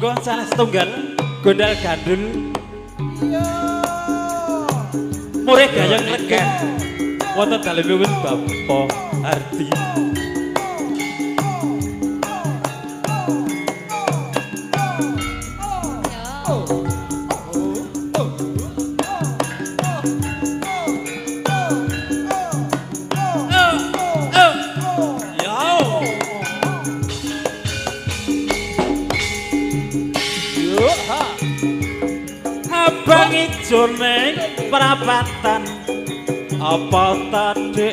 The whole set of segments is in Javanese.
Monggo salah setunggal gondal gandul. Murih gayeng legeng wonten dalemipun Bapak Hardi. Abang ijo ning prapatan apa tadi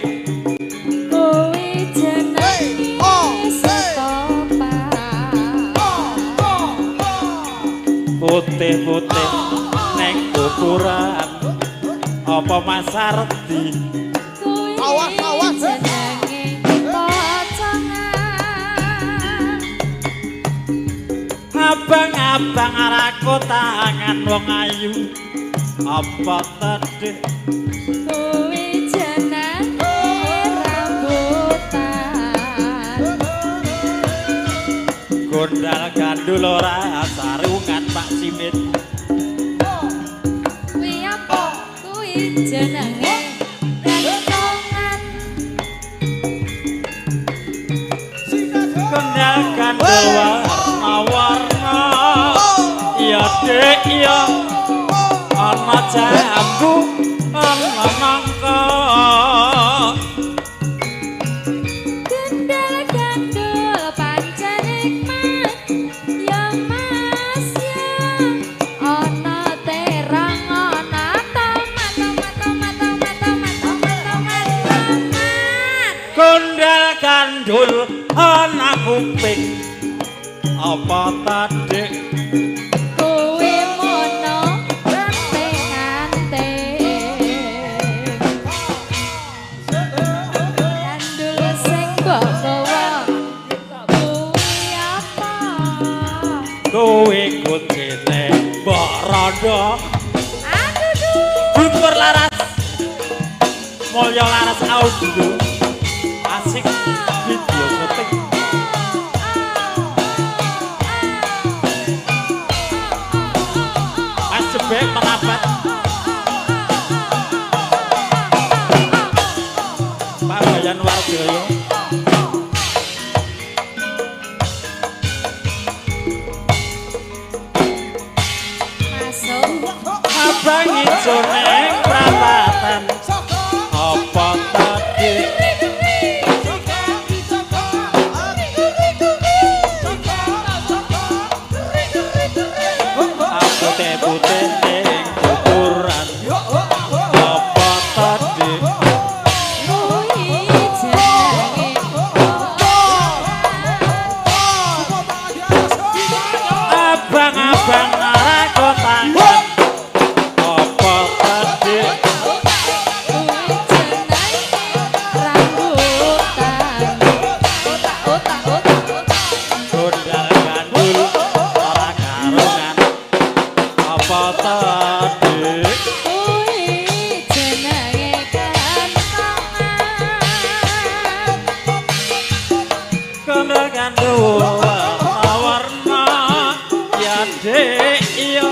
kowe jenenge setopan putih-putih ning ukuran apa Masardi awas jenenge pocongan abang-abang araku tangan wong ayu apa tadi kowe jenenge rambutan gondal gandul ora sarungan Pak Simit kuwi apa kuwi jenenge rentongan gondal gandul warna-warna iya dek iya ana jambu ana nangka gendal gandul pancen nikmat ya mas ya ana terang ana tomat gondal gandul ana kuping apa tadi kowe mono anting-anting gandul sing mbok gawa kuwi apa kowe kucine mbok rondo aduh bukur laras mulya laras audio asik video syuting Mas Jebek merapat Pak Bayan Warjoyo masuk abang ijo ning prapatan apa tadi aku putih ning ukuran apa tadi kuwi jenenge abang-abang aku tangan apa tadi kuwi jenenge rambutan otak gondal gandul ora karungan apa tadi kuwi jenenge kentongan gondal gandul warna ya dek iya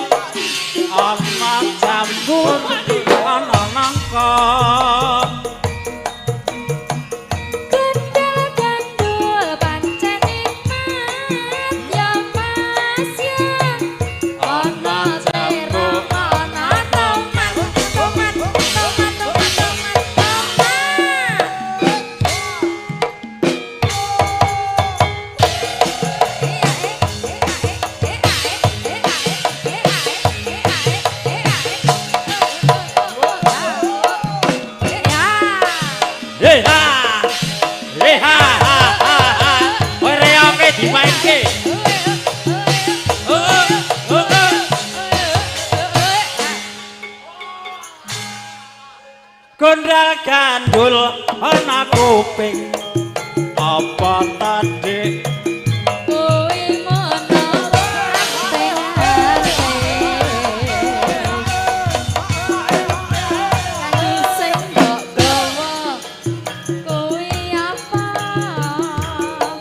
ana jambur ana nangka gendal gandul pancen nikmat ya mas ya ana terong ana tomat dimainke. Gondal gandul ana kuping apa tadi kowe mono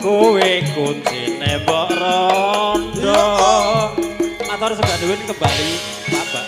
kowe kuncine mbok rondo motor suka duwin kembali Bapak.